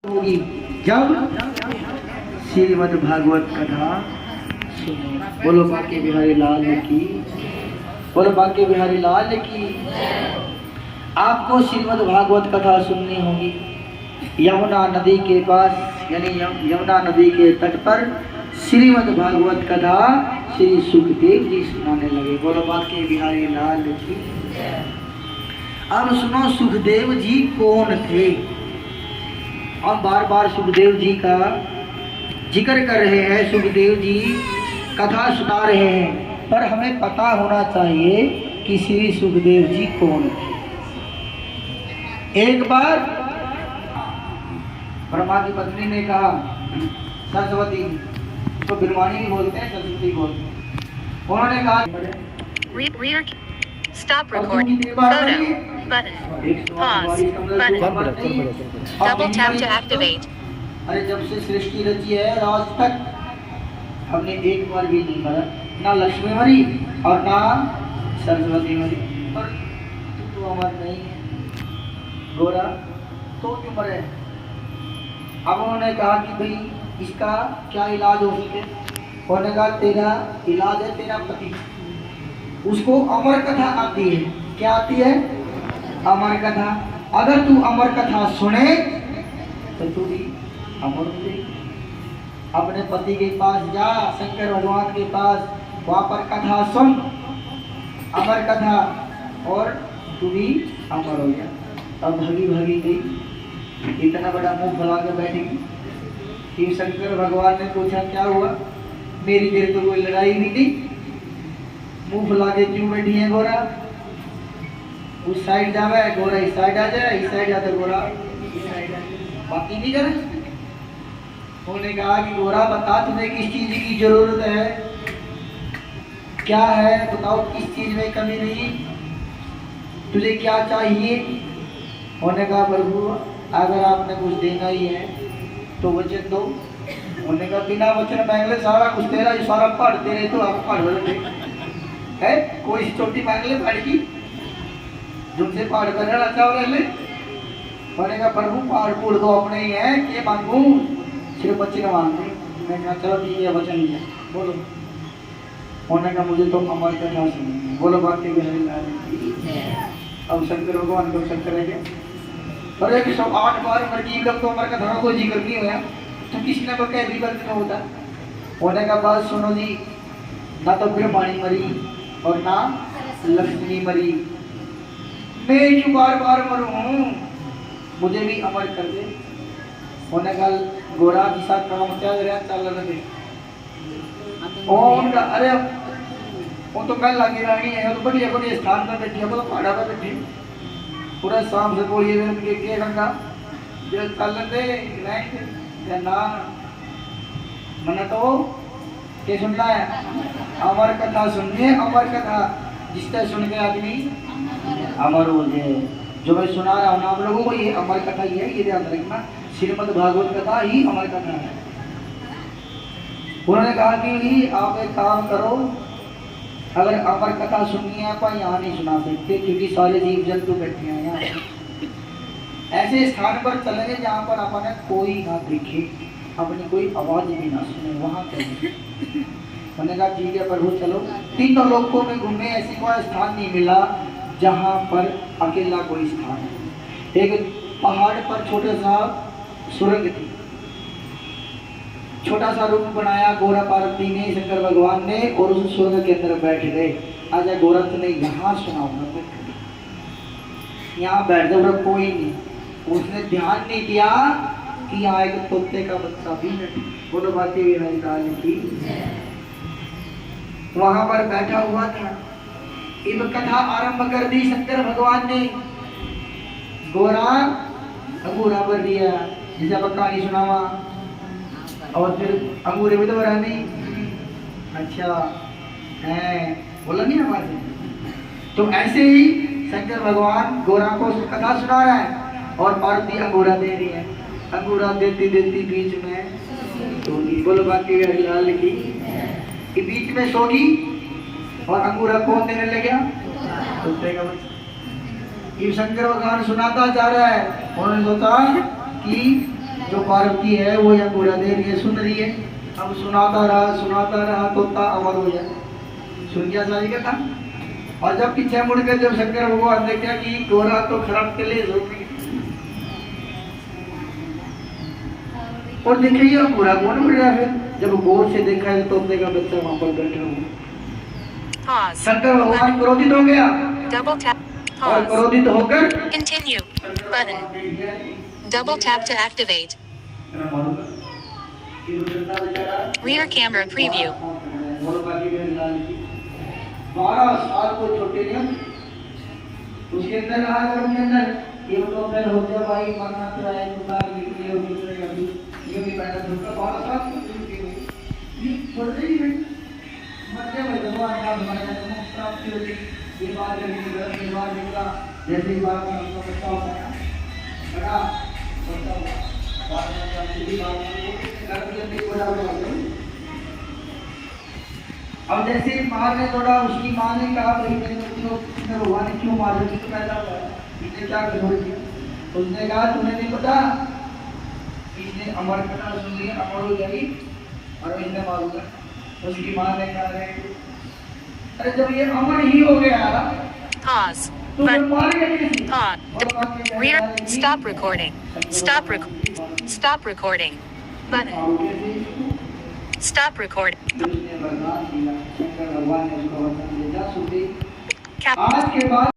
होगी जब श्रीमद् भागवत कथा सुनो। बोलो बांके बिहारी लाल की, बोलो बांके बिहारी लाल की। आपको श्रीमद् भागवत कथा सुननी होगी। यमुना नदी के पास यानी यमुना नदी के तट पर श्रीमद् भागवत कथा श्री सुखदेव जी सुनाने लगे। बोलो बांके बिहारी लाल की। अब सुनो, सुखदेव जी कौन थे। हम बार बार सुखदेव जी का जिक्र कर रहे हैं, सुखदेव जी कथा सुना रहे हैं, पर हमें पता होना चाहिए कि श्री सुखदेव जी कौन थे। एक बार ब्रह्मा की पत्नी ने कहा, सरस्वती, तो बिरवाणी भी बोलते हैं, सरस्वती बोलते हैं। उन्होंने कहा Stop recording. Photo button. Pause button. Double tap to activate. अरे जब से सृष्टि रची है आज तक हमने एक बार भी नहीं मरा, ना लक्ष्मी मरी और ना सरस्वती मरी। और तू तो अमर नहीं है गोरा, तो क्यों मरे। अब उन्होंने कहा कि भाई इसका क्या इलाज हो सके। उन्होंने कहा तेरा इलाज है तेरा पति, उसको अमर कथा आती है। क्या आती है? अमर कथा। अगर तू अमर कथा सुने तो तू भी अमर हो जाएगी। अपने पति के पास जा, शंकर भगवान के पास, वहां पर कथा सुन, अमर कथा, और तू भी अमर हो जा। अब भगी भगी गई, इतना बड़ा मुंह फैला के बैठेगी कि शंकर भगवान ने पूछा क्या हुआ, मेरी देर तो कोई लड़ाई भी नहीं, मुंह फुला के क्यों बैठी है गोरा। उस साइड जावे गोरा इस साइड आ जाए, इस साइड जाते गोरा इस साइड आ जाए, बात ही नहीं करे। उन्होंने कहा कि गोरा बता तुम्हें किस चीज की जरूरत है, क्या है बताओ, किस चीज में कमी नहीं, तुझे क्या चाहिए। उन्होंने कहा प्रभु अगर आपने कुछ देना ही है तो वचन दो। उन्होंने कहा बिना वचन मांगले सारा कुछ तेरा, ये सारा पढ़ तेरे तो आप पढ़ रहे है। कोई चोटी मांग ले पहाड़ की, जिनसे पहाड़ पर रहना चाहो रह ले। कहा प्रभु पहाड़ पूड़ दो अपने ही है, के मांगू, सिर्फ वचन मांगे। मैं कहा चलो ठीक है वचन लिया, बोलो। उन्होंने कहा मुझे तो अमर कथा सुनी। बोलो बाकी अब शंकर भगवान को शंकर है क्या। अरे 108 बार मर की कब तो अमर कथा को जिक्र नहीं हुआ, तो किसी ने कह दी बात में होता। उन्होंने कहा बात सुनो जी, ना तो ब्रह्माणी मरी और ना लक्ष्मी मरी, मैं क्यों बार बार मरूं, मुझे भी अमर कर दे। उन्होंने कहा गोरा जी साथ काम त्याग रहा चल रहे। उनका अरे वो तो मैं लगी रानी है, तो बढ़िया बढ़िया स्थान पर बैठी है, तो पहाड़ा पर बैठी पूरा शाम से बोलिए के रंगा जो चल दे ना मन तो के सुनना है। अमर कथा सुनिए, अमर कथा जिससे सुन के आदमी अमर हो जाए। जो मैं सुना रहा हूँ आप लोगों को, ये अमर कथा ही है, ये ध्यान रखना। श्रीमद् भागवत कथा ही अमर कथा है। उन्होंने कहा कि आप एक काम करो, अगर अमर कथा सुननी है आप यहाँ नहीं सुना सकते, क्योंकि सारे जीव जंतु बैठे हैं यहाँ। ऐसे स्थान पर चलेंगे जहाँ पर अपने कोई ना देखे, अपनी कोई आवाज भी ना सुने, वहाँ चलेंगे। मैंने कहा ठीक है प्रभु चलो। तीनों लोगों में घूमे, ऐसी कोई स्थान नहीं मिला जहाँ पर अकेला कोई स्थान है। एक पहाड़ पर छोटा सा सुरंग थी, छोटा सा रूप बनाया गोरा पार्वती ने, शंकर भगवान ने, और उस सुरंग के अंदर बैठ गए। आजा गोरख ने यहाँ सुनाऊंगा, यहाँ बैठ जाओ, कोई नहीं। उसने ध्यान नहीं दिया कि यहाँ एक तोते का बच्चा भी है। बोलो बाकी की वहां पर बैठा हुआ था। इब कथा आरंभ कर दी शंकर भगवान ने। गोरा अंगूरा पर दिया, जिसे अब कहानी सुनावा, और फिर अंगूरे में तो रहनी अच्छा है, बोला नहीं हमारे। तो ऐसे ही शंकर भगवान गोरा को कथा सुना रहा है और पार्वती अंगूरा दे रही है। अंगूरा देती देती बीच में सोगी। बोलो बाकी लाल की कि बीच में सोगी और अंगूरा कौन देने लगा, कुत्ते का बच्चा। ये शंकर भगवान सुनाता जा रहा है। उन्होंने सोचा कि जो पार्वती है वो यहाँ पूरा दे रही है, सुन रही है। अब सुनाता रहा तोता अमर हो जाए। सुन गया सारी कथा। और जब पीछे मुड़ के जब शंकर भगवान ने क्या कि गोरा तो खराब के लिए और देखे ये पूरा कौन उड़ रहा है। जब गौर से देखा है तो तोते का बच्चा वहां पर बैठा हुआ। शंकर भगवान क्रोधित हो गया Double tap. और Pause. क्रोधित होकर Continue. Button. Double tap to activate. Rear camera preview. 12 साल को छोटे ने उसके अंदर रहा घर के अंदर ये तो फिर हो गया भाई मरना तो है तो बाहर निकले हो दूसरे का भी ये भी बैठा था 12 साल ये छोड़ दे ही मरने में भगवान का हमारा मुक्त प्राप्ति होती ये बात निकला जैसे ही बात हमको बच्चा होता है बड़ा बच्चा बात में सीधी बात कर दिया नहीं बड़ा होता। अब जैसे माँ ने थोड़ा उसकी माँ ने कहा भाई मैंने भगवान ने क्यों मारा तो पैदा हुआ इसने क्या करोड़ किया। उसने कहा तुम्हें नहीं पता इसने अमर कथा सुन लिया अमर हो जाएगी और इसने मारूंगा। उसकी माँ ने कहा अरे जब ये अमर ही हो गया Pause. तो मैं Button. मार गया कैसे। Pause. Rear. Stop recording. Stop recording. Button. Stop recording. उसने भगवान शंकर भगवान ने उसको वचन दिया सुधी Cap. आज के बाद